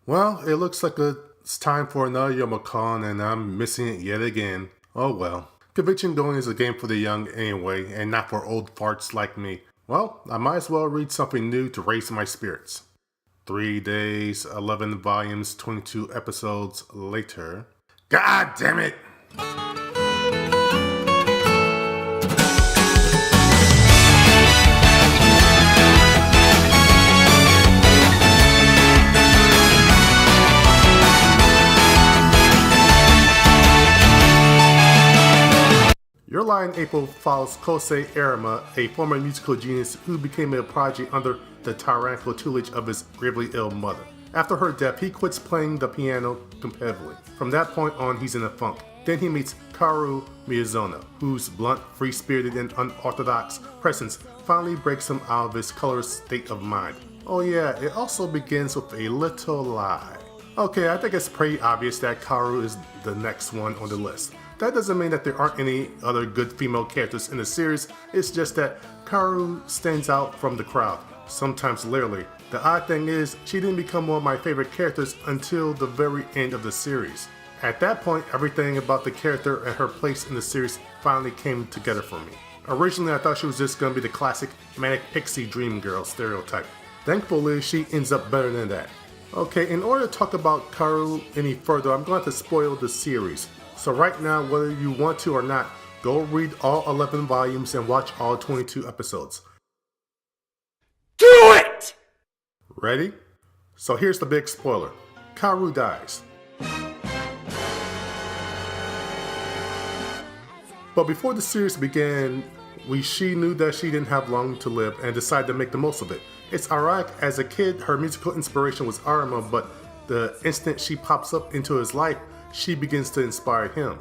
Well, it looks like it's time for another Yomicon, and I'm missing it yet again. Oh well. Convention going is a game for the young anyway, and not for old farts like me. Well, I might as well read something new to raise my spirits. 3 days, 11 volumes, 22 episodes later. God damn it! Your Lie in April follows Kosei Arima, a former musical genius who became a prodigy under the tyrannical tutelage of his gravely ill mother. After her death, he quits playing the piano competitively. From that point on, he's in a funk. Then he meets KAORI MIYAZONO, whose blunt, free-spirited, and unorthodox presence finally breaks him out of his colorless state of mind. Oh yeah, it also begins with a little lie. Okay, I think it's pretty obvious that KAORI is the next one on the list. That doesn't mean that there aren't any other good female characters in the series, it's just that KAORI stands out from the crowd, sometimes literally. The odd thing is, she didn't become one of my favorite characters until the very end of the series. At that point, everything about the character and her place in the series finally came together for me. Originally, I thought she was just going to be the classic manic pixie dream girl stereotype. Thankfully, she ends up better than that. Okay, in order to talk about KAORI any further, I'm going to spoil the series. So right now, whether you want to or not, go read all 11 volumes and watch all 22 episodes. Do it! Ready? So here's the big spoiler. KAORI dies. But before the series began, she knew that she didn't have long to live and decided to make the most of it. It's ironic, as a kid, her musical inspiration was Arima, but the instant she pops up into his life, she begins to inspire him.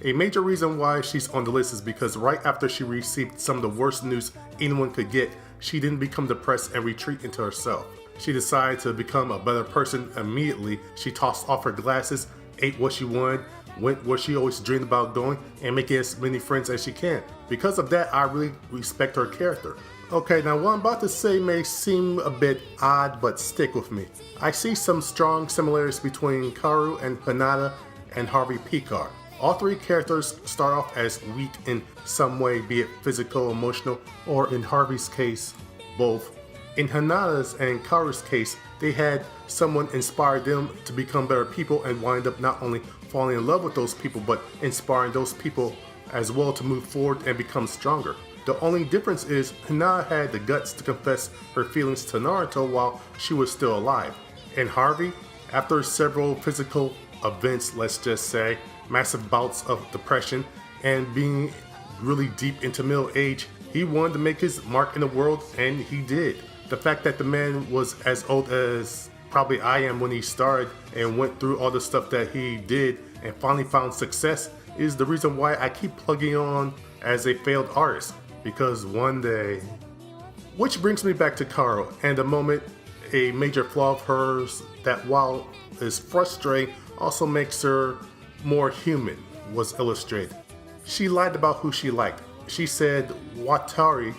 A major reason why she's on the list is because right after she received some of the worst news anyone could get, she didn't become depressed and retreat into herself. She decided to become a better person immediately. She tossed off her glasses, ate what she wanted, went where she always dreamed about going, and making as many friends as she can. Because of that, I really respect her character. Okay, now what I'm about to say may seem a bit odd, but stick with me. I see some strong similarities between KAORI and Hinata and Harvey Picard. All three characters start off as weak in some way, be it physical, emotional, or in Harvey's case, both. In Hinata's and KAORI's case, they had someone inspire them to become better people and wind up not only falling in love with those people, but inspiring those people as well to move forward and become stronger. The only difference is Hinata had the guts to confess her feelings to Naruto while she was still alive. And Harvey, after several physical events, let's just say, massive bouts of depression, and being really deep into middle age, he wanted to make his mark in the world, and he did. The fact that the man was as old as probably I am when he started and went through all the stuff that he did and finally found success is the reason why I keep plugging on as a failed artist, because one day... Which brings me back to KAORI and a moment, a major flaw of hers that while is frustrating also makes her more human, was illustrated. She lied about who she liked. She said Watari,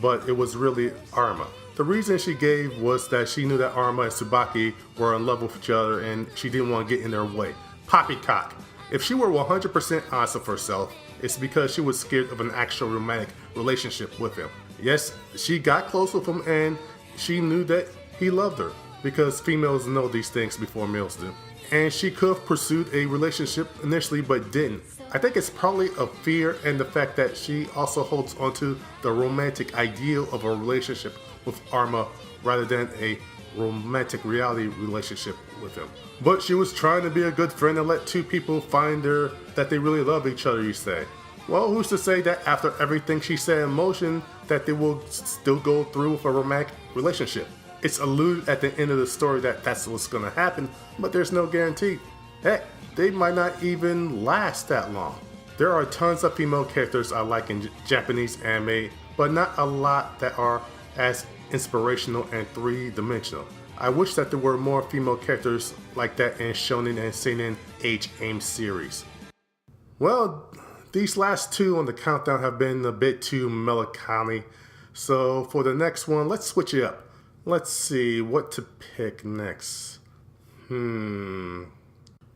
but it was really Arima. The reason she gave was that she knew that Arima and Tsubaki were in love with each other and she didn't want to get in their way. Poppycock. If she were 100% honest with herself, it's because she was scared of an actual romantic relationship with him. Yes, she got close with him and she knew that he loved her, because females know these things before males do. And she could have pursued a relationship initially but didn't. I think it's probably a fear and the fact that she also holds onto the romantic ideal of a relationship with Arima rather than a romantic reality relationship with him. But she was trying to be a good friend and let two people find her that they really love each other, you say. Well, who's to say that after everything she set in motion that they will still go through with a romantic relationship? It's alluded at the end of the story that that's what's going to happen, but there's no guarantee. Heck, they might not even last that long. There are tons of female characters I like in Japanese anime, but not a lot that are as inspirational and three-dimensional. I wish that there were more female characters like that in shonen and seinen age-aimed series. Well, these last two on the countdown have been a bit too melancholy, so for the next one, let's switch it up. Let's see what to pick next.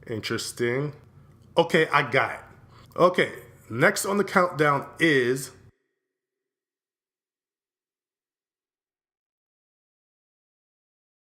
Interesting. Okay, I got it. Okay, next on the countdown is